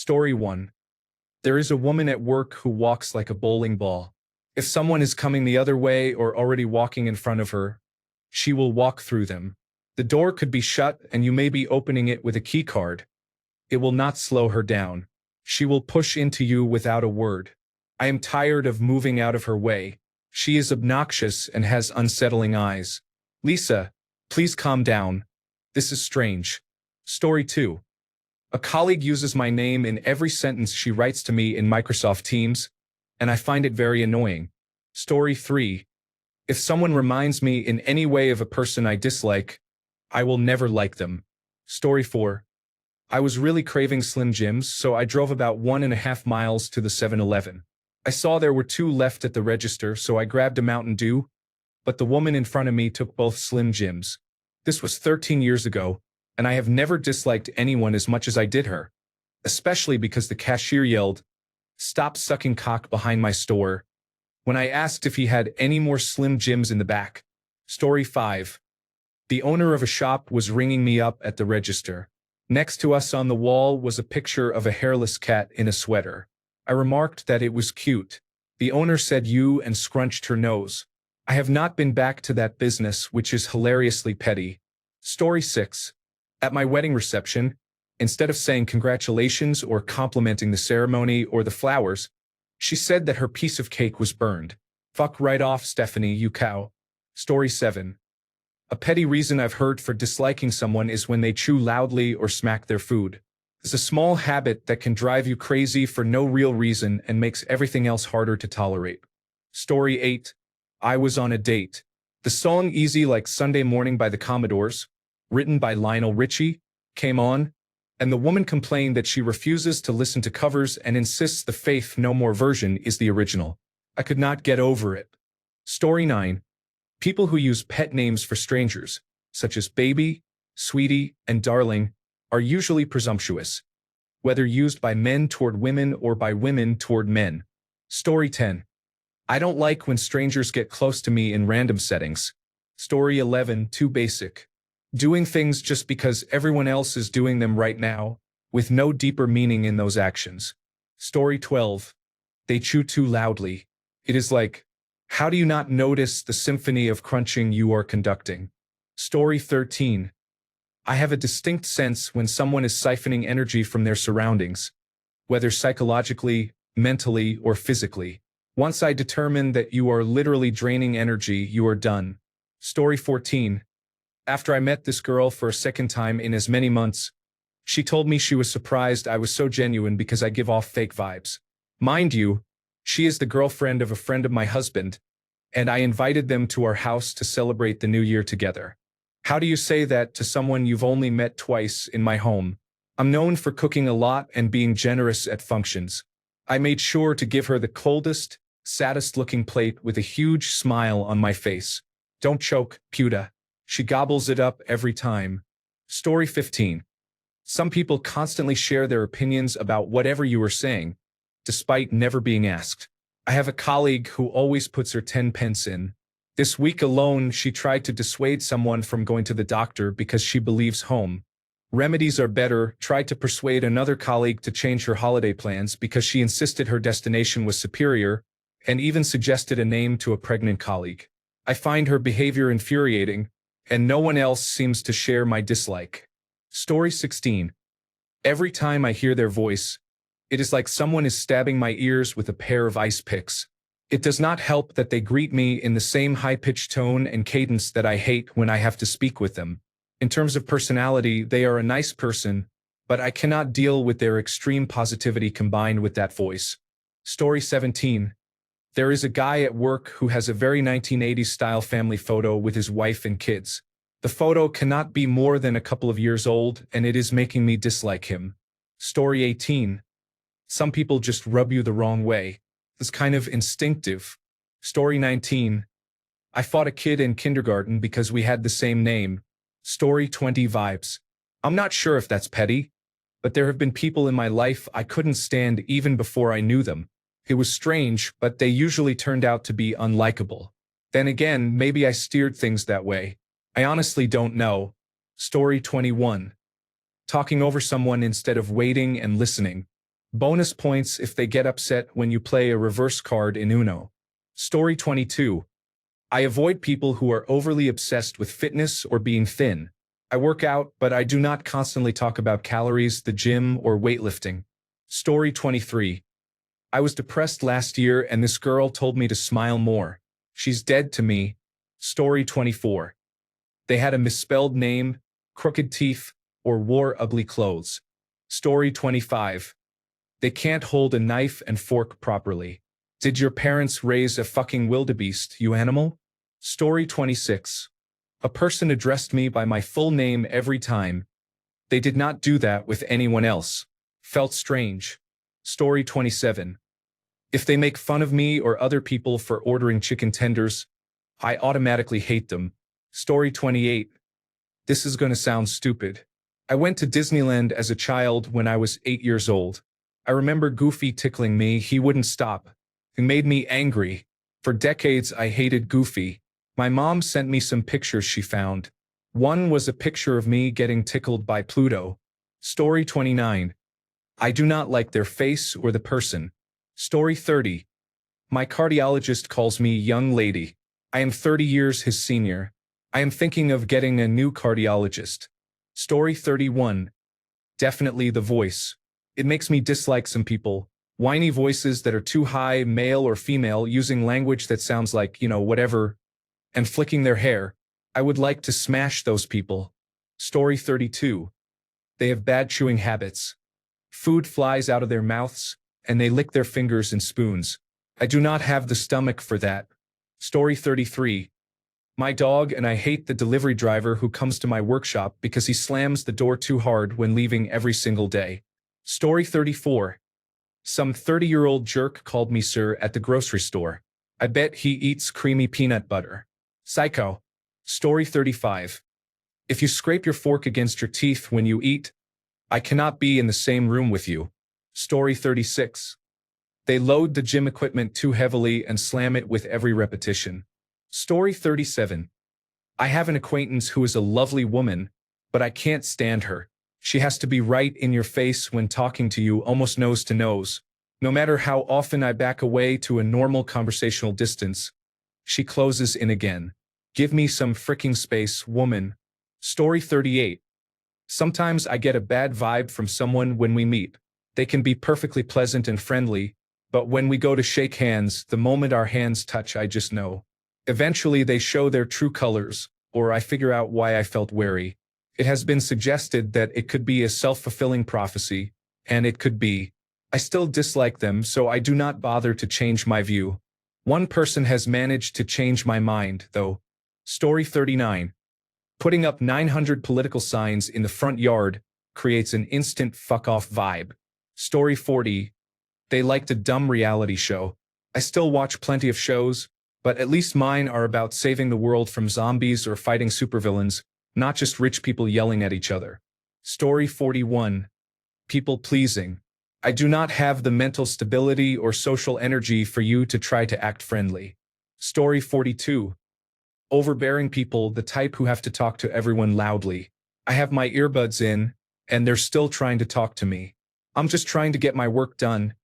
Story 1. There is a woman at work who walks like a bowling ball. If someone is coming the other way or already walking in front of her, she will walk through them. The door could be shut and you may be opening it with a key card. It will not slow her down. She will push into you without a word. I am tired of moving out of her way. She is obnoxious and has unsettling eyes. Lisa, please calm down. This is strange. Story 2. A colleague uses my name in every sentence she writes to me in Microsoft Teams, and I find it very annoying. Story 3. If someone reminds me in any way of a person I dislike, I will never like them. Story 4. I was really craving Slim Jims, so I drove about 1.5 miles to the 7-Eleven. I saw there were 2 left at the register, so I grabbed a Mountain Dew, but the woman in front of me took both Slim Jims. This was 13 years ago, and I have never disliked anyone as much as I did her, especially because the cashier yelled, "Stop sucking cock" behind my store when I asked if he had any more Slim Jims in the back. Story 5. The owner of a shop was ringing me up at the register. Next to us on the wall was a picture of a hairless cat in a sweater. I remarked that it was cute. The owner said "you" and scrunched her nose. I have not been back to that business, which is hilariously petty. Story 6. At my wedding reception, instead of saying congratulations or complimenting the ceremony or the flowers, she said that her piece of cake was burned. Fuck right off, Stephanie, you cow. Story 7. A petty reason I've heard for disliking someone is when they chew loudly or smack their food. It's a small habit that can drive you crazy for no real reason and makes everything else harder to tolerate. Story 8. I was on a date. The song Easy Like Sunday Morning by the Commodores, written by Lionel Richie, came on, and the woman complained that she refuses to listen to covers and insists the Faith No More version is the original. I could not get over it. Story 9. People who use pet names for strangers, such as baby, sweetie, and darling, are usually presumptuous, whether used by men toward women or by women toward men. Story 10. I don't like when strangers get close to me in random settings. Story 11. Too basic. Doing things just because everyone else is doing them right now, with no deeper meaning in those actions. Story 12. They chew too loudly. It is like, how do you not notice the symphony of crunching you are conducting? Story 13. I have a distinct sense when someone is siphoning energy from their surroundings, whether psychologically, mentally, or physically. Once I determine that you are literally draining energy, you are done. Story 14. After I met this girl for a second time in as many months, she told me she was surprised I was so genuine because I give off fake vibes. Mind you, she is the girlfriend of a friend of my husband, and I invited them to our house to celebrate the new year together. How do you say that to someone you've only met twice in my home? I'm known for cooking a lot and being generous at functions. I made sure to give her the coldest, saddest-looking plate with a huge smile on my face. Don't choke, Puta. She gobbles it up every time. Story 15. Some people constantly share their opinions about whatever you are saying, despite never being asked. I have a colleague who always puts her 10 pence in. This week alone, she tried to dissuade someone from going to the doctor because she believes home remedies are better, tried to persuade another colleague to change her holiday plans because she insisted her destination was superior, and even suggested a name to a pregnant colleague. I find her behavior infuriating, and no one else seems to share my dislike. Story 16. Every time I hear their voice, it is like someone is stabbing my ears with a pair of ice picks. It does not help that they greet me in the same high-pitched tone and cadence that I hate when I have to speak with them. In terms of personality, they are a nice person, but I cannot deal with their extreme positivity combined with that voice. Story 17. There is a guy at work who has a very 1980s style family photo with his wife and kids. The photo cannot be more than a couple of years old, and it is making me dislike him. Story 18. Some people just rub you the wrong way. It's kind of instinctive. Story 19. I fought a kid in kindergarten because we had the same name. Story 20. Vibes. I'm not sure if that's petty, but there have been people in my life I couldn't stand even before I knew them. It was strange, but they usually turned out to be unlikable. Then again, maybe I steered things that way. I honestly don't know. Story 21. Talking over someone instead of waiting and listening. Bonus points if they get upset when you play a reverse card in Uno. Story 22. I avoid people who are overly obsessed with fitness or being thin. I work out, but I do not constantly talk about calories, the gym, or weightlifting. Story 23. I was depressed last year and this girl told me to smile more. She's dead to me. Story 24. They had a misspelled name, crooked teeth, or wore ugly clothes. Story 25. They can't hold a knife and fork properly. Did your parents raise a fucking wildebeest, you animal? Story 26. A person addressed me by my full name every time. They did not do that with anyone else. Felt strange. Story 27. If they make fun of me or other people for ordering chicken tenders, I automatically hate them. Story 28. This is gonna sound stupid. I went to Disneyland as a child when I was 8 years old. I remember Goofy tickling me, he wouldn't stop. It made me angry. For decades I hated Goofy. My mom sent me some pictures she found. One was a picture of me getting tickled by Pluto. Story 29. I do not like their face or the person. Story 30. My cardiologist calls me young lady. I am 30 years his senior. I am thinking of getting a new cardiologist. Story 31. Definitely the voice. It makes me dislike some people. Whiny voices that are too high, male or female, using language that sounds like, whatever, and flicking their hair. I would like to smash those people. Story 32. They have bad chewing habits. Food flies out of their mouths, and they lick their fingers and spoons. I do not have the stomach for that. Story 33. My dog and I hate the delivery driver who comes to my workshop because he slams the door too hard when leaving every single day. Story 34. Some 30-year-old jerk called me sir at the grocery store. I bet he eats creamy peanut butter. Psycho. Story 35. If you scrape your fork against your teeth when you eat, I cannot be in the same room with you. Story 36. They load the gym equipment too heavily and slam it with every repetition. Story 37. I have an acquaintance who is a lovely woman, but I can't stand her. She has to be right in your face when talking to you, almost nose to nose. No matter how often I back away to a normal conversational distance, she closes in again. Give me some fricking space, woman. Story 38. Sometimes I get a bad vibe from someone when we meet. They can be perfectly pleasant and friendly, but when we go to shake hands, the moment our hands touch, I just know. Eventually they show their true colors, or I figure out why I felt wary. It has been suggested that it could be a self-fulfilling prophecy, and it could be. I still dislike them, so I do not bother to change my view. One person has managed to change my mind, though. Story 39. Putting up 900 political signs in the front yard creates an instant fuck-off vibe. Story 40. They liked a dumb reality show. I still watch plenty of shows, but at least mine are about saving the world from zombies or fighting supervillains, not just rich people yelling at each other. Story 41. People-pleasing. I do not have the mental stability or social energy for you to try to act friendly. Story 42. Overbearing people, the type who have to talk to everyone loudly. I have my earbuds in, and they're still trying to talk to me. I'm just trying to get my work done,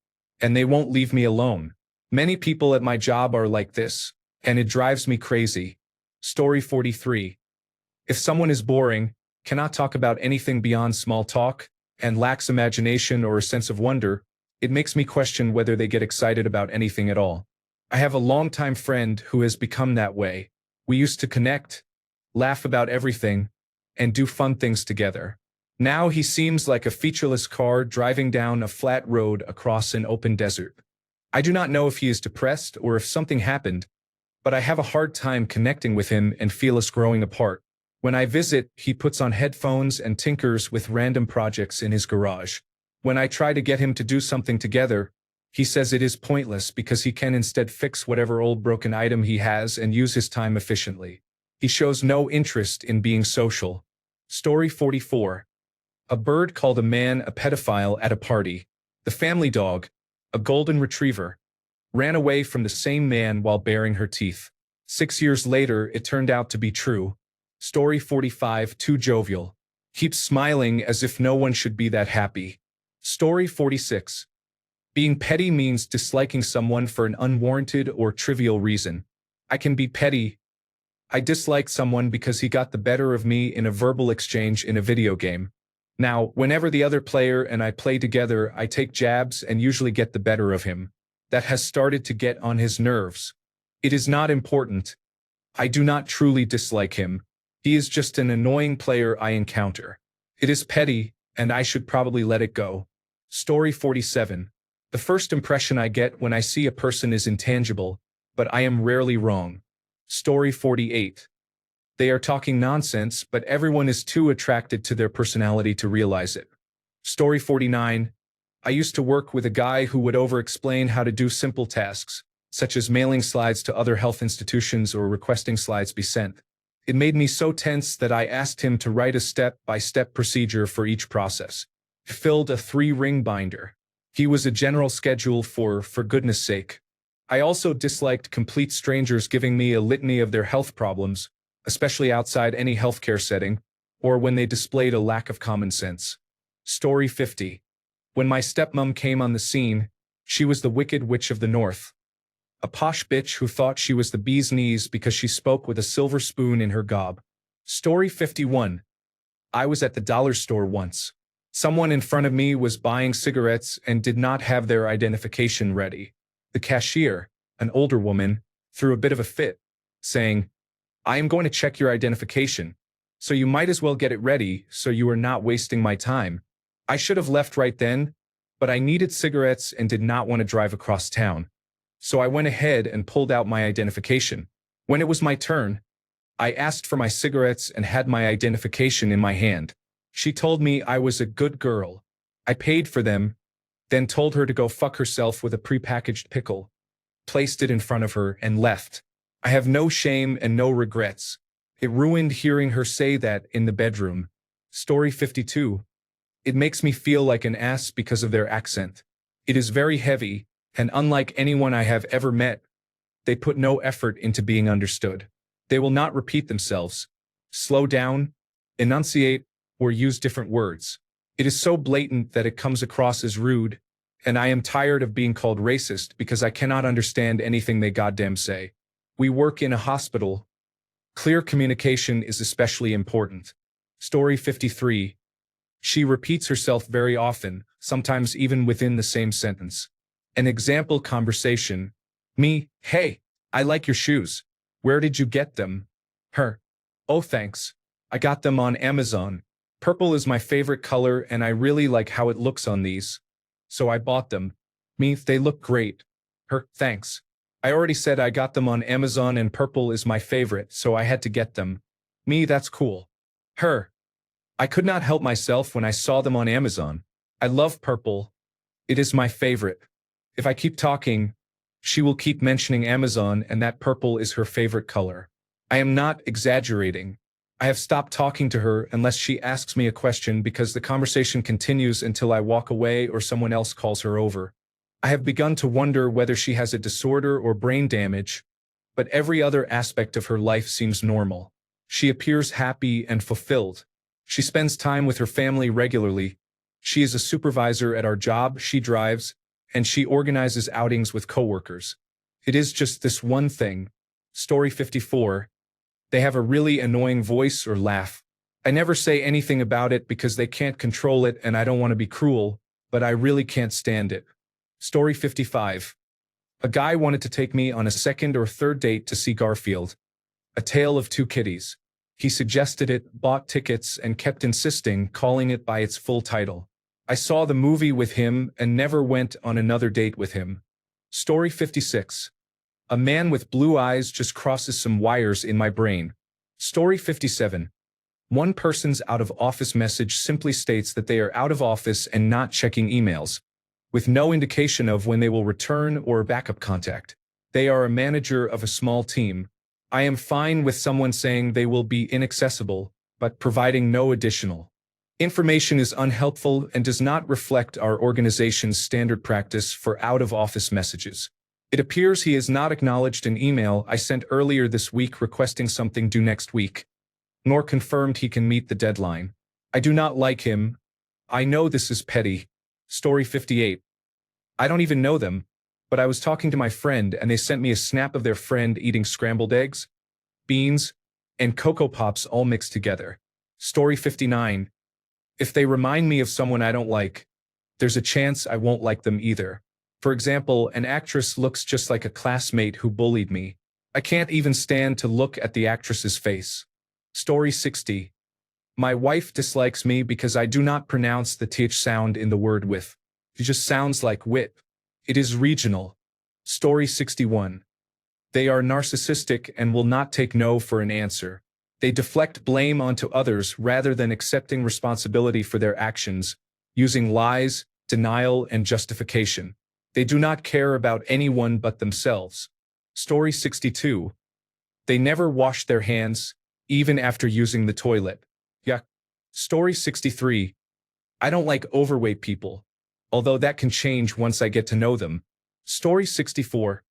and they won't leave me alone. Many people at my job are like this, and it drives me crazy. Story 43. If someone is boring, cannot talk about anything beyond small talk, and lacks imagination or a sense of wonder, it makes me question whether they get excited about anything at all. I have a longtime friend who has become that way. We used to connect, laugh about everything, and do fun things together. Now he seems like a featureless car driving down a flat road across an open desert. I do not know if he is depressed or if something happened, but I have a hard time connecting with him and feel us growing apart. When I visit, he puts on headphones and tinkers with random projects in his garage. When I try to get him to do something together, he says it is pointless because he can instead fix whatever old broken item he has and use his time efficiently. He shows no interest in being social. Story 44. A bird called a man a pedophile at a party. The family dog, a golden retriever, ran away from the same man while baring her teeth. 6 years later, it turned out to be true. Story 45. Too jovial. Keeps smiling as if no one should be that happy. Story 46. Being petty means disliking someone for an unwarranted or trivial reason. I can be petty. I dislike someone because he got the better of me in a verbal exchange in a video game. Now, whenever the other player and I play together, I take jabs and usually get the better of him. That has started to get on his nerves. It is not important. I do not truly dislike him. He is just an annoying player I encounter. It is petty, and I should probably let it go. Story 47. The first impression I get when I see a person is intangible, but I am rarely wrong. Story 48. They are talking nonsense, but everyone is too attracted to their personality to realize it. Story 49. I used to work with a guy who would over-explain how to do simple tasks, such as mailing slides to other health institutions or requesting slides be sent. It made me so tense that I asked him to write a step-by-step procedure for each process. He filled a 3-ring binder. He was a general schedule for goodness sake. I also disliked complete strangers giving me a litany of their health problems, especially outside any healthcare setting, or when they displayed a lack of common sense. Story 50. When my stepmom came on the scene, she was the Wicked Witch of the North. A posh bitch who thought she was the bee's knees because she spoke with a silver spoon in her gob. Story 51. I was at the dollar store once. Someone in front of me was buying cigarettes and did not have their identification ready. The cashier, an older woman, threw a bit of a fit, saying, "I am going to check your identification, so you might as well get it ready so you are not wasting my time." I should have left right then, but I needed cigarettes and did not want to drive across town. So I went ahead and pulled out my identification. When it was my turn, I asked for my cigarettes and had my identification in my hand. She told me I was a good girl. I paid for them, then told her to go fuck herself with a prepackaged pickle, placed it in front of her, and left. I have no shame and no regrets. It ruined hearing her say that in the bedroom. Story 52. It makes me feel like an ass because of their accent. It is very heavy, and unlike anyone I have ever met, they put no effort into being understood. They will not repeat themselves, slow down, enunciate, or use different words. It is so blatant that it comes across as rude, and I am tired of being called racist because I cannot understand anything they goddamn say. We work in a hospital. Clear communication is especially important. Story 53. She repeats herself very often, sometimes even within the same sentence. An example conversation. Me, "Hey, I like your shoes. Where did you get them?" Her, "Oh, thanks. I got them on Amazon. Purple is my favorite color and I really like how it looks on these. So I bought them." Me, "They look great." Her, "Thanks. I already said I got them on Amazon and purple is my favorite, so I had to get them." Me, "That's cool." Her, "I could not help myself when I saw them on Amazon. I love purple. It is my favorite." If I keep talking, she will keep mentioning Amazon and that purple is her favorite color. I am not exaggerating. I have stopped talking to her unless she asks me a question because the conversation continues until I walk away or someone else calls her over. I have begun to wonder whether she has a disorder or brain damage, but every other aspect of her life seems normal. She appears happy and fulfilled. She spends time with her family regularly. She is a supervisor at our job she drives, and she organizes outings with coworkers. It is just this one thing. Story 54. They have a really annoying voice or laugh. I never say anything about it because they can't control it and I don't want to be cruel, but I really can't stand it. Story 55. A guy wanted to take me on a second or third date to see Garfield, A Tale of Two Kitties. He suggested it, bought tickets, and kept insisting, calling it by its full title. I saw the movie with him and never went on another date with him. Story 56. A man with blue eyes just crosses some wires in my brain. Story 57. One person's out-of-office message simply states that they are out of office and not checking emails, with no indication of when they will return or a backup contact. They are a manager of a small team. I am fine with someone saying they will be inaccessible, but providing no additional information is unhelpful and does not reflect our organization's standard practice for out-of-office messages. It appears he has not acknowledged an email I sent earlier this week requesting something due next week, nor confirmed he can meet the deadline. I do not like him. I know this is petty. Story 58. I don't even know them, but I was talking to my friend and they sent me a snap of their friend eating scrambled eggs, beans, and Cocoa Pops all mixed together. Story 59. If they remind me of someone I don't like, there's a chance I won't like them either. For example, an actress looks just like a classmate who bullied me. I can't even stand to look at the actress's face. Story 60. My wife dislikes me because I do not pronounce the th sound in the word with. It just sounds like whip. It is regional. Story 61. They are narcissistic and will not take no for an answer. They deflect blame onto others rather than accepting responsibility for their actions, using lies, denial, and justification. They do not care about anyone but themselves. Story 62. They never wash their hands, even after using the toilet. Yuck. Story 63. I don't like overweight people, although that can change once I get to know them. Story 64.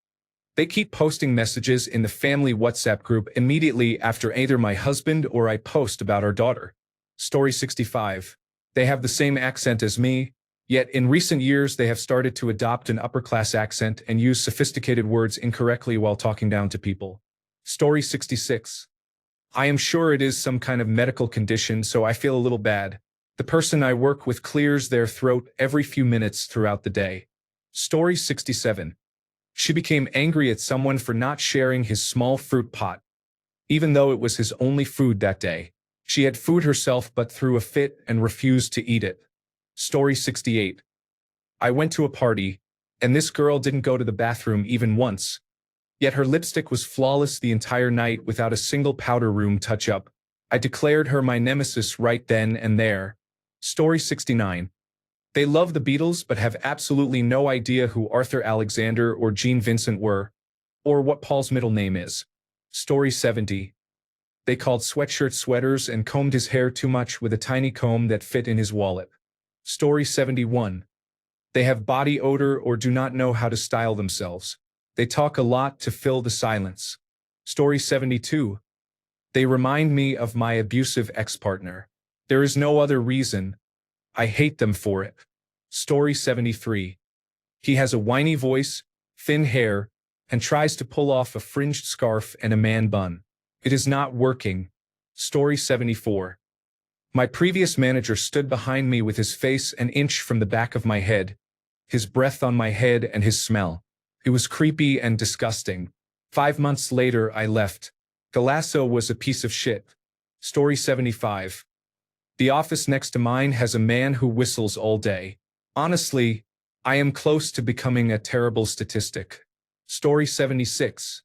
They keep posting messages in the family WhatsApp group immediately after either my husband or I post about our daughter. Story 65. They have the same accent as me, yet in recent years they have started to adopt an upper-class accent and use sophisticated words incorrectly while talking down to people. Story 66. I am sure it is some kind of medical condition, so I feel a little bad. The person I work with clears their throat every few minutes throughout the day. Story 67. She became angry at someone for not sharing his small fruit pot. Even though it was his only food that day, she had food herself but threw a fit and refused to eat it. Story 68. I went to a party, and this girl didn't go to the bathroom even once. Yet her lipstick was flawless the entire night without a single powder room touch-up. I declared her my nemesis right then and there. Story 69. They love the Beatles but have absolutely no idea who Arthur Alexander or Gene Vincent were, or what Paul's middle name is. Story 70. They called sweatshirts sweaters and combed his hair too much with a tiny comb that fit in his wallet. Story 71. They have body odor or do not know how to style themselves. They talk a lot to fill the silence. Story 72. They remind me of my abusive ex-partner. There is no other reason. I hate them for it. Story 73. He has a whiny voice, thin hair, and tries to pull off a fringed scarf and a man bun. It is not working. Story 74. My previous manager stood behind me with his face an inch from the back of my head, his breath on my head and his smell. It was creepy and disgusting. 5 months later, I left. Galasso was a piece of shit. Story 75. The office next to mine has a man who whistles all day. Honestly, I am close to becoming a terrible statistic. Story 76.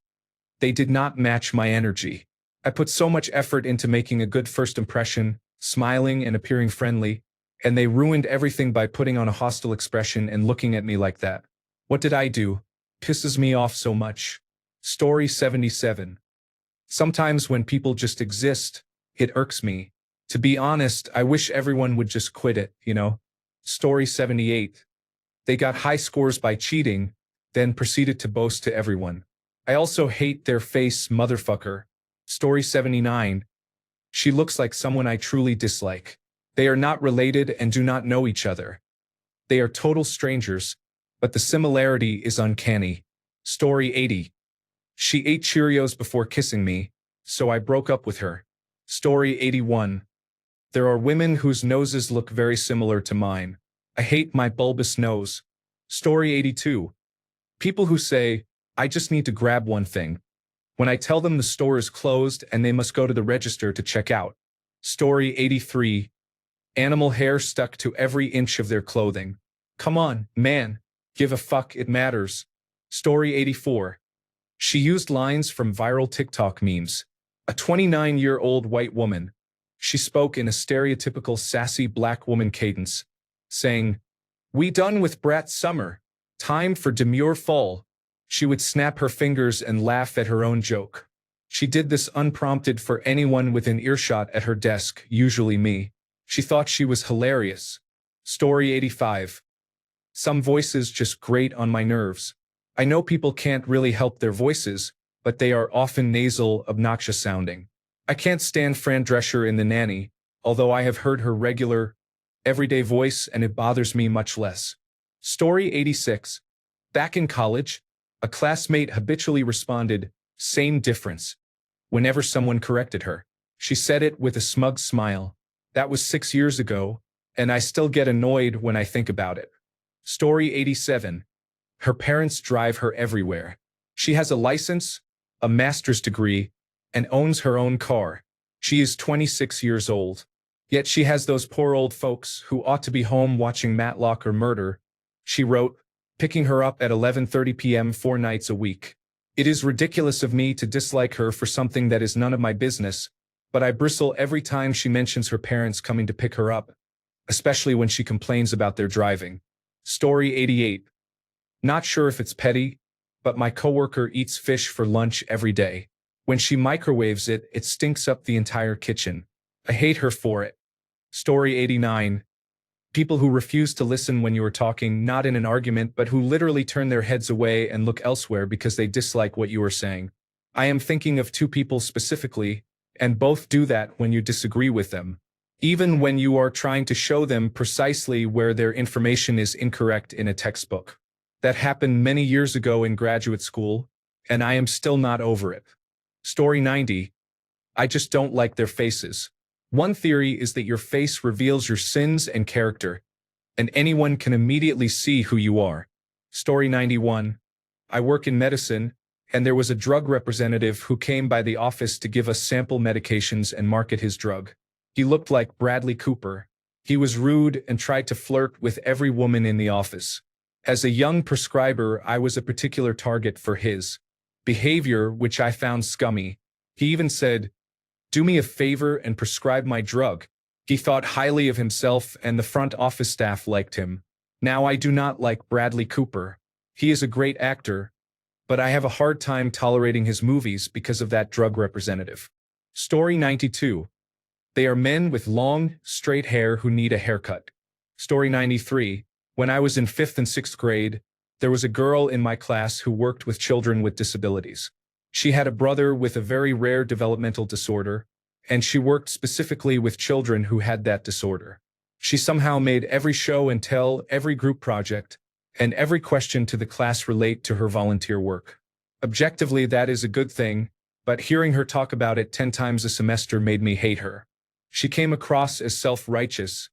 They did not match my energy. I put so much effort into making a good first impression, smiling and appearing friendly, and they ruined everything by putting on a hostile expression and looking at me like that. What did I do? Pisses me off so much. Story 77. Sometimes when people just exist, it irks me. To be honest, I wish everyone would just quit it, you know? Story 78. They got high scores by cheating, then proceeded to boast to everyone. I also hate their face, motherfucker. Story 79. She looks like someone I truly dislike. They are not related and do not know each other. They are total strangers, but the similarity is uncanny. Story 80. She ate Cheerios before kissing me, so I broke up with her. Story 81. There are women whose noses look very similar to mine. I hate my bulbous nose. Story 82. People who say, I just need to grab one thing, when I tell them the store is closed and they must go to the register to check out. Story 83. Animal hair stuck to every inch of their clothing. Come on, man. Give a fuck, it matters. Story 84. She used lines from viral TikTok memes. A 29-year-old white woman. She spoke in a stereotypical sassy black woman cadence, saying, "We done with brat summer. Time for demure fall." She would snap her fingers and laugh at her own joke. She did this unprompted for anyone within earshot at her desk, usually me. She thought she was hilarious. Story 85. Some voices just grate on my nerves. I know people can't really help their voices, but they are often nasal, obnoxious sounding. I can't stand Fran Drescher in The Nanny, although I have heard her regular, everyday voice and it bothers me much less. Story 86. Back in college, a classmate habitually responded, "Same difference," whenever someone corrected her. She said it with a smug smile. That was 6 years ago, and I still get annoyed when I think about it. Story 87. Her parents drive her everywhere. She has a license, a master's degree, and owns her own car. She is 26 years old. Yet she has those poor old folks who ought to be home watching Matlock or Murder, she wrote, picking her up at 11:30 p.m. 4 nights a week. It is ridiculous of me to dislike her for something that is none of my business, but I bristle every time she mentions her parents coming to pick her up, especially when she complains about their driving. Story 88. Not sure if it's petty, but my coworker eats fish for lunch every day. When she microwaves it, it stinks up the entire kitchen. I hate her for it. Story 89. People who refuse to listen when you are talking, not in an argument, but who literally turn their heads away and look elsewhere because they dislike what you are saying. I am thinking of two people specifically, and both do that when you disagree with them, even when you are trying to show them precisely where their information is incorrect in a textbook. That happened many years ago in graduate school, and I am still not over it. Story 90. I just don't like their faces. One theory is that your face reveals your sins and character, and anyone can immediately see who you are. Story 91. I work in medicine, and there was a drug representative who came by the office to give us sample medications and market his drug. He looked like Bradley Cooper. He was rude and tried to flirt with every woman in the office. As a young prescriber, I was a particular target for his behavior, which I found scummy. He even said, "Do me a favor and prescribe my drug." He thought highly of himself, and the front office staff liked him. Now, I do not like Bradley Cooper. He is a great actor, but I have a hard time tolerating his movies because of that drug representative. Story 92. They are men with long, straight hair who need a haircut. Story 93. When I was in 5th and 6th grade, there was a girl in my class who worked with children with disabilities. She had a brother with a very rare developmental disorder, and she worked specifically with children who had that disorder. She somehow made every show and tell, every group project, and every question to the class relate to her volunteer work. Objectively, that is a good thing, but hearing her talk about it 10 times a semester made me hate her. She came across as self-righteous,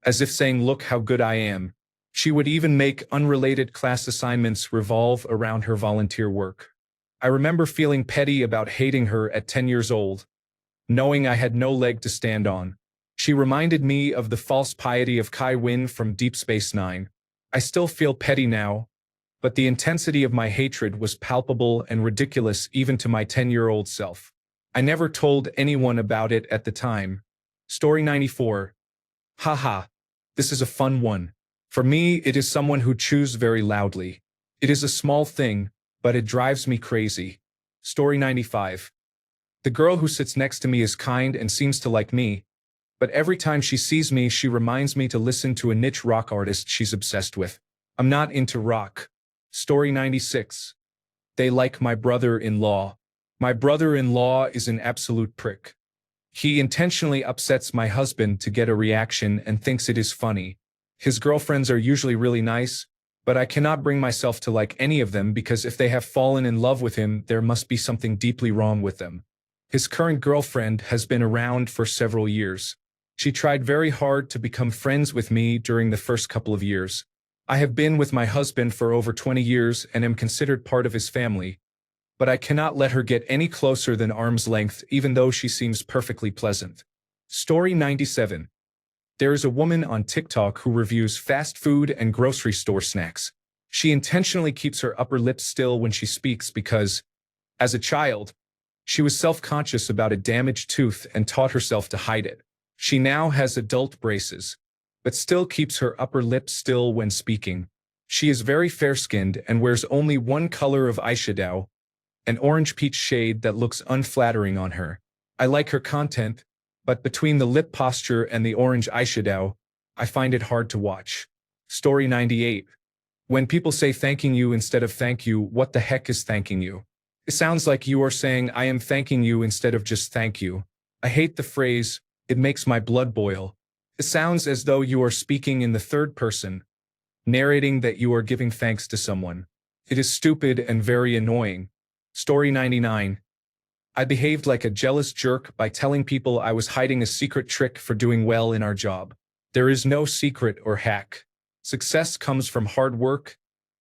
as if saying, "Look how good I am." She would even make unrelated class assignments revolve around her volunteer work. I remember feeling petty about hating her at 10 years old, knowing I had no leg to stand on. She reminded me of the false piety of Kai Wynn from Deep Space Nine. I still feel petty now, but the intensity of my hatred was palpable and ridiculous even to my 10-year-old self. I never told anyone about it at the time. Story 94. Haha. This is a fun one. For me, it is someone who chews very loudly. It is a small thing, but it drives me crazy. Story 95. The girl who sits next to me is kind and seems to like me, but every time she sees me, she reminds me to listen to a niche rock artist she's obsessed with. I'm not into rock. Story 96. They like my brother-in-law. My brother-in-law is an absolute prick. He intentionally upsets my husband to get a reaction and thinks it is funny. His girlfriends are usually really nice, but I cannot bring myself to like any of them because if they have fallen in love with him, there must be something deeply wrong with them. His current girlfriend has been around for several years. She tried very hard to become friends with me during the first couple of years. I have been with my husband for over 20 years and am considered part of his family, but I cannot let her get any closer than arm's length even though she seems perfectly pleasant. Story 97. There is a woman on TikTok who reviews fast food and grocery store snacks. She intentionally keeps her upper lip still when she speaks because, as a child, she was self-conscious about a damaged tooth and taught herself to hide it. She now has adult braces, but still keeps her upper lip still when speaking. She is very fair-skinned and wears only one color of eyeshadow, an orange peach shade that looks unflattering on her. I like her content, but between the lip posture and the orange eyeshadow, I find it hard to watch. Story 98. When people say thanking you instead of thank you, what the heck is thanking you? It sounds like you are saying I am thanking you instead of just thank you. I hate the phrase, it makes my blood boil. It sounds as though you are speaking in the third person, narrating that you are giving thanks to someone. It is stupid and very annoying. Story 99. I behaved like a jealous jerk by telling people I was hiding a secret trick for doing well in our job. There is no secret or hack. Success comes from hard work,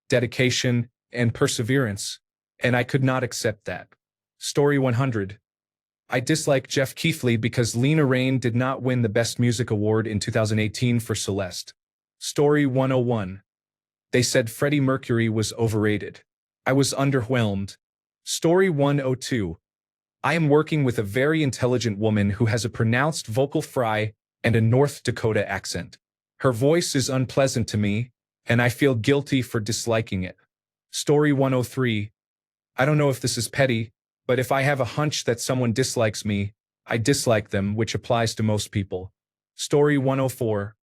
dedication, and perseverance, and I could not accept that. Story 100. I dislike Jeff Keighley because Lena Raine did not win the Best Music Award in 2018 for Celeste. Story 101. They said Freddie Mercury was overrated. I was underwhelmed. Story 102. I am working with a very intelligent woman who has a pronounced vocal fry and a North Dakota accent. Her voice is unpleasant to me, and I feel guilty for disliking it. Story 103. I don't know if this is petty, but if I have a hunch that someone dislikes me, I dislike them, which applies to most people. Story 104.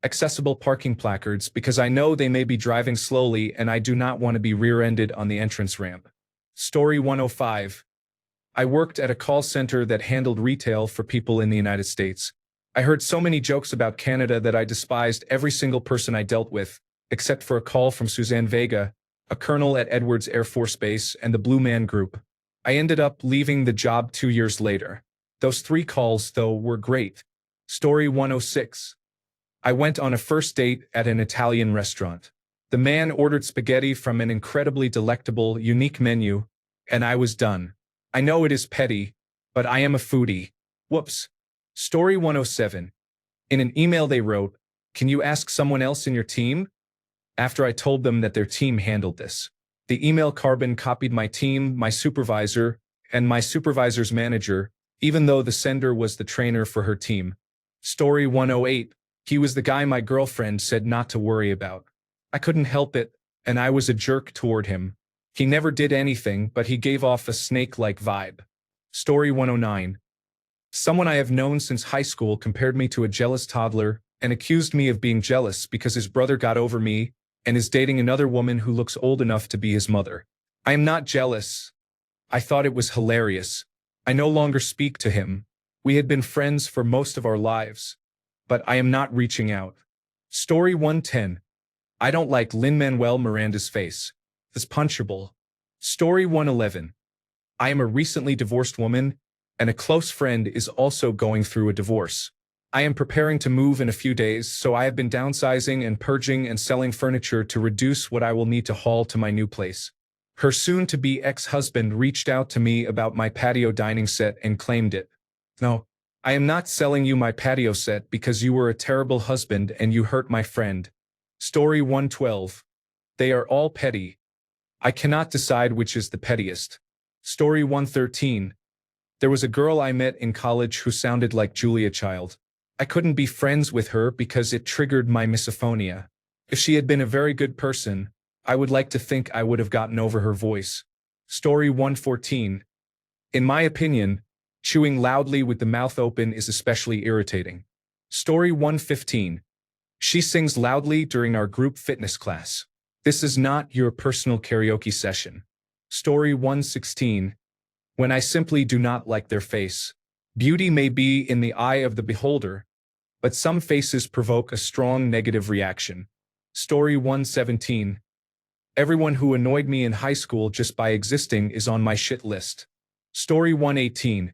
Accessible parking placards because I know they may be driving slowly and I do not want to be rear-ended on the entrance ramp. Story 105. I worked at a call center that handled retail for people in the United States. I heard so many jokes about Canada that I despised every single person I dealt with, except for a call from Suzanne Vega, a colonel at Edwards Air Force Base and the Blue Man Group. I ended up leaving the job 2 years later. Those 3 calls, though, were great. Story 106. I went on a first date at an Italian restaurant. The man ordered spaghetti from an incredibly delectable, unique menu, and I was done. I know it is petty, but I am a foodie. Whoops. Story 107. In an email they wrote, "Can you ask someone else in your team?" After I told them that their team handled this. The email carbon copied my team, my supervisor, and my supervisor's manager, even though the sender was the trainer for her team. Story 108. He was the guy my girlfriend said not to worry about. I couldn't help it, and I was a jerk toward him. He never did anything, but he gave off a snake-like vibe. Story 109. Someone I have known since high school compared me to a jealous toddler and accused me of being jealous because his brother got over me and is dating another woman who looks old enough to be his mother. I am not jealous. I thought it was hilarious. I no longer speak to him. We had been friends for most of our lives. But I am not reaching out. Story 110. I don't like Lin-Manuel Miranda's face. It's punchable. Story 111. I am a recently divorced woman, and a close friend is also going through a divorce. I am preparing to move in a few days, so I have been downsizing and purging and selling furniture to reduce what I will need to haul to my new place. Her soon-to-be ex-husband reached out to me about my patio dining set and claimed it. No, I am not selling you my patio set because you were a terrible husband and you hurt my friend. Story 112. They are all petty. I cannot decide which is the pettiest. Story 113. There was a girl I met in college who sounded like Julia Child. I couldn't be friends with her because it triggered my misophonia. If she had been a very good person, I would like to think I would have gotten over her voice. Story 114. In my opinion, chewing loudly with the mouth open is especially irritating. Story 115. She sings loudly during our group fitness class. This is not your personal karaoke session. Story 116. When I simply do not like their face. Beauty may be in the eye of the beholder, but some faces provoke a strong negative reaction. Story 117. Everyone who annoyed me in high school just by existing is on my shit list. Story 118.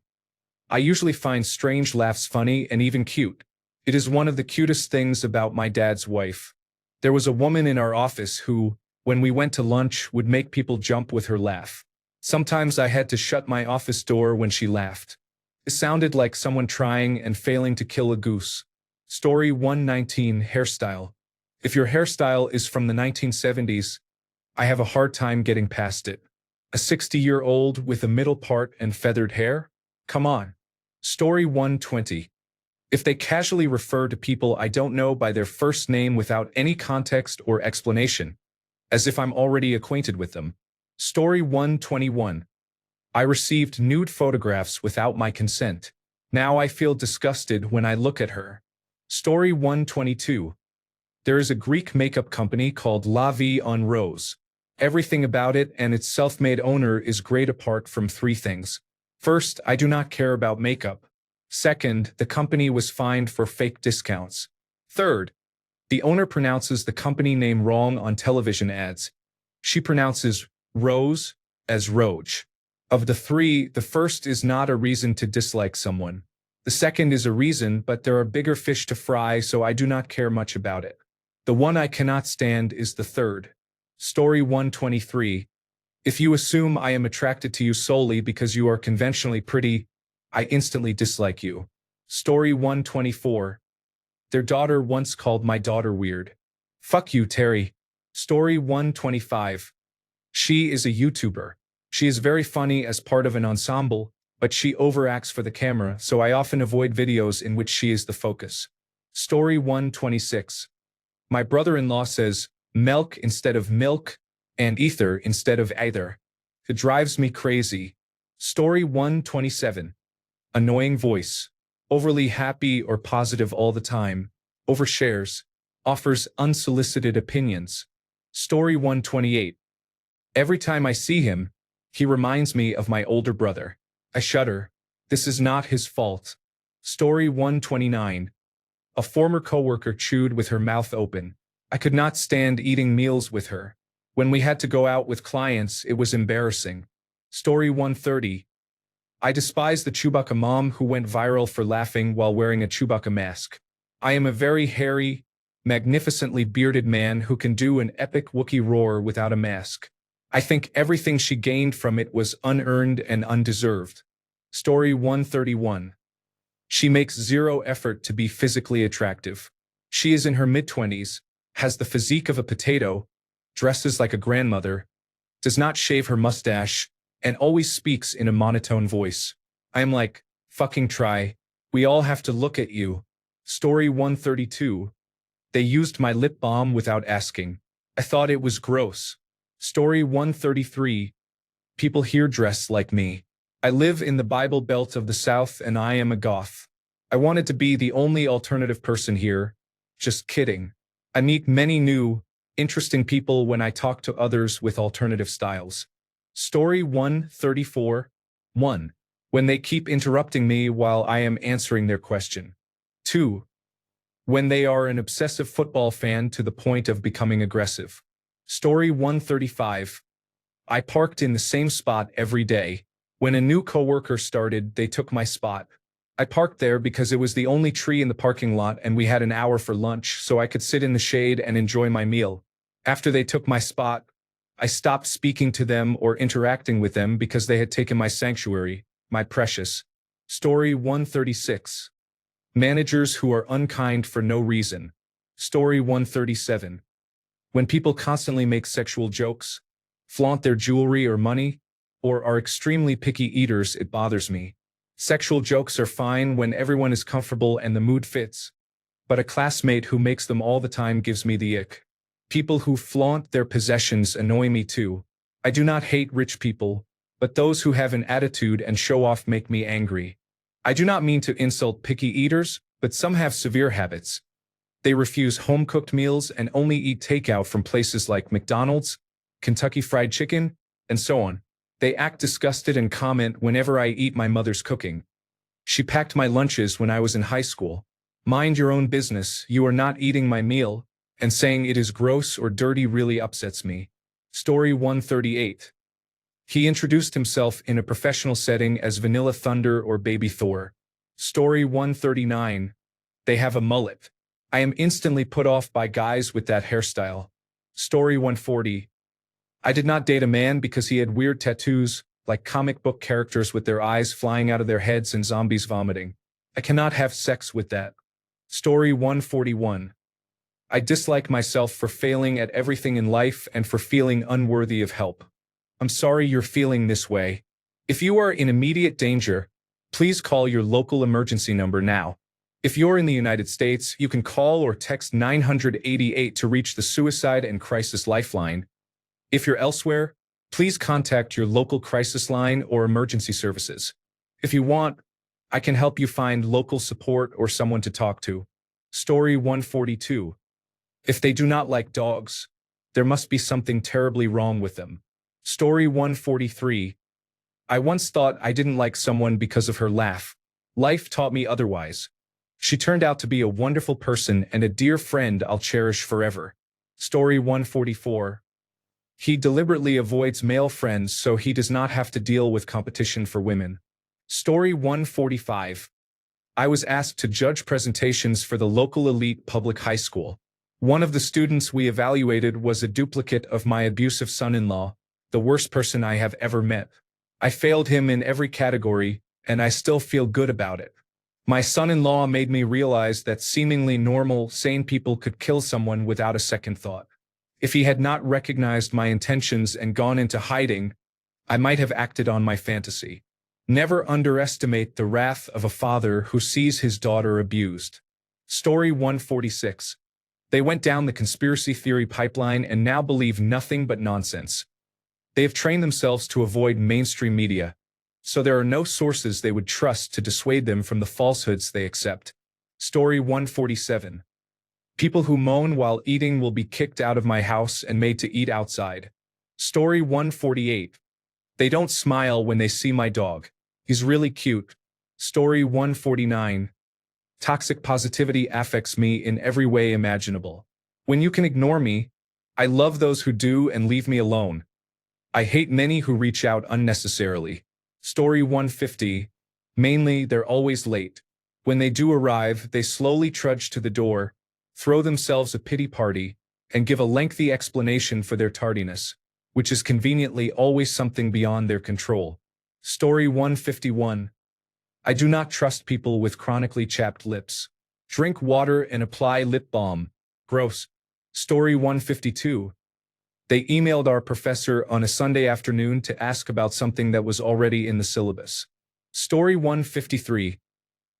I usually find strange laughs funny and even cute. It is one of the cutest things about my dad's wife. There was a woman in our office who, when we went to lunch, would make people jump with her laugh. Sometimes I had to shut my office door when she laughed. It sounded like someone trying and failing to kill a goose. Story 119. Hairstyle. If your hairstyle is from the 1970s, I have a hard time getting past it. A 60-year-old with a middle part and feathered hair? Come on. Story 120. If they casually refer to people I don't know by their first name without any context or explanation, as if I'm already acquainted with them. Story 121. I received nude photographs without my consent. Now I feel disgusted when I look at her. Story 122. There is a Greek makeup company called La Vie en Rose. Everything about it and its self-made owner is great apart from 3 things. First, I do not care about makeup. Second, the company was fined for fake discounts. Third, The owner pronounces the company name wrong on television ads. She pronounces Rose as Roge. Of the three, the first is not a reason to dislike someone. The second is a reason, but there are bigger fish to fry, so I do not care much about it. The one I cannot stand is the third. Story 123. If you assume I am attracted to you solely because you are conventionally pretty, I instantly dislike you. Story 124. Their daughter once called my daughter weird. Fuck you, Terry. Story 125. She is a YouTuber. She is very funny as part of an ensemble, but she overacts for the camera, so I often avoid videos in which she is the focus. Story 126. My brother-in-law says milk instead of milk and ether instead of either. It drives me crazy. Story 127. Annoying voice. Overly happy or positive all the time. Overshares. Offers unsolicited opinions. Story 128. Every time I see him, he reminds me of my older brother. I shudder. This is not his fault. Story 129. A former coworker chewed with her mouth open. I could not stand eating meals with her. When we had to go out with clients, it was embarrassing. Story 130. I despise the Chewbacca mom who went viral for laughing while wearing a Chewbacca mask. I am a very hairy, magnificently bearded man who can do an epic Wookiee roar without a mask. I think everything she gained from it was unearned and undeserved. Story 131. She makes zero effort to be physically attractive. She is in her mid-20s, has the physique of a potato, dresses like a grandmother, does not shave her mustache, and always speaks in a monotone voice. I am like, fucking try. We all have to look at you. Story 132. They used my lip balm without asking. I thought it was gross. Story 133. People here dress like me. I live in the Bible Belt of the South and I am a goth. I wanted to be the only alternative person here. Just kidding. I meet many new, interesting people when I talk to others with alternative styles. Story 134. 1. When they keep interrupting me while I am answering their question. 2. When they are an obsessive football fan to the point of becoming aggressive. Story 135. I parked in the same spot every day. When a new coworker started, they took my spot. I parked there because it was the only tree in the parking lot and we had an hour for lunch, so I could sit in the shade and enjoy my meal. After they took my spot, I stopped speaking to them or interacting with them because they had taken my sanctuary, my precious. Story 136. Managers who are unkind for no reason. Story 137. When people constantly make sexual jokes, flaunt their jewelry or money, or are extremely picky eaters, it bothers me. Sexual jokes are fine when everyone is comfortable and the mood fits, but a classmate who makes them all the time gives me the ick. People who flaunt their possessions annoy me too. I do not hate rich people, but those who have an attitude and show off make me angry. I do not mean to insult picky eaters, but some have severe habits. They refuse home-cooked meals and only eat takeout from places like McDonald's, Kentucky Fried Chicken, and so on. They act disgusted and comment whenever I eat my mother's cooking. She packed my lunches when I was in high school. Mind your own business, you are not eating my meal, and saying it is gross or dirty really upsets me. Story 138. He introduced himself in a professional setting as Vanilla Thunder or Baby Thor. Story 139. They have a mullet. I am instantly put off by guys with that hairstyle. Story 140. I did not date a man because he had weird tattoos, like comic book characters with their eyes flying out of their heads and zombies vomiting. I cannot have sex with that. Story 141. I dislike myself for failing at everything in life and for feeling unworthy of help. I'm sorry you're feeling this way. If you are in immediate danger, please call your local emergency number now. If you're in the United States, you can call or text 988 to reach the Suicide and Crisis Lifeline. If you're elsewhere, please contact your local crisis line or emergency services. If you want, I can help you find local support or someone to talk to. Story 142. If they do not like dogs, there must be something terribly wrong with them. Story 143. I once thought I didn't like someone because of her laugh. Life taught me otherwise. She turned out to be a wonderful person and a dear friend I'll cherish forever. Story 144. He deliberately avoids male friends so he does not have to deal with competition for women. Story 145. I was asked to judge presentations for the local elite public high school. One of the students we evaluated was a duplicate of my abusive son-in-law, the worst person I have ever met. I failed him in every category, and I still feel good about it. My son-in-law made me realize that seemingly normal, sane people could kill someone without a second thought. If he had not recognized my intentions and gone into hiding, I might have acted on my fantasy. Never underestimate the wrath of a father who sees his daughter abused. Story 146. They went down the conspiracy theory pipeline and now believe nothing but nonsense. They have trained themselves to avoid mainstream media, so there are no sources they would trust to dissuade them from the falsehoods they accept. Story 147. People who moan while eating will be kicked out of my house and made to eat outside. Story 148. They don't smile when they see my dog. He's really cute. Story 149. Toxic positivity affects me in every way imaginable. When you can ignore me, I love those who do and leave me alone. I hate many who reach out unnecessarily. Story 150. Mainly, they're always late. When they do arrive, they slowly trudge to the door, throw themselves a pity party, and give a lengthy explanation for their tardiness, which is conveniently always something beyond their control. Story 151. I do not trust people with chronically chapped lips. Drink water and apply lip balm. Gross. Story 152. They emailed our professor on a Sunday afternoon to ask about something that was already in the syllabus. Story 153.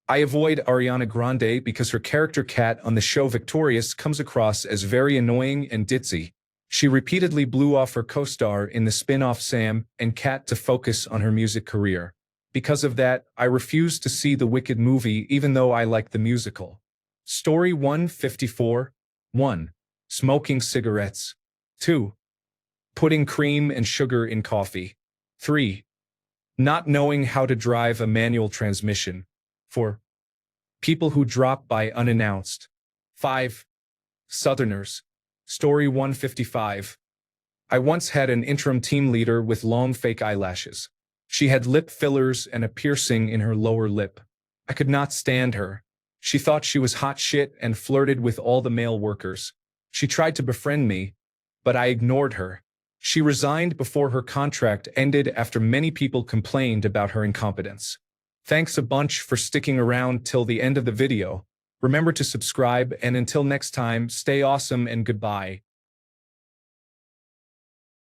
I avoid Ariana Grande because her character Kat on the show Victorious comes across as very annoying and ditzy. She repeatedly blew off her co-star in the spin-off Sam and Kat to focus on her music career. Because of that, I refuse to see the Wicked movie even though I like the musical. Story 154. 1. Smoking cigarettes. 2. Putting cream and sugar in coffee. 3. Not knowing how to drive a manual transmission. 4. People who drop by unannounced. 5. Southerners. Story 155. I once had an interim team leader with long fake eyelashes. She had lip fillers and a piercing in her lower lip. I could not stand her. She thought she was hot shit and flirted with all the male workers. She tried to befriend me, but I ignored her. She resigned before her contract ended after many people complained about her incompetence. Thanks a bunch for sticking around till the end of the video. Remember to subscribe, and until next time, stay awesome and goodbye.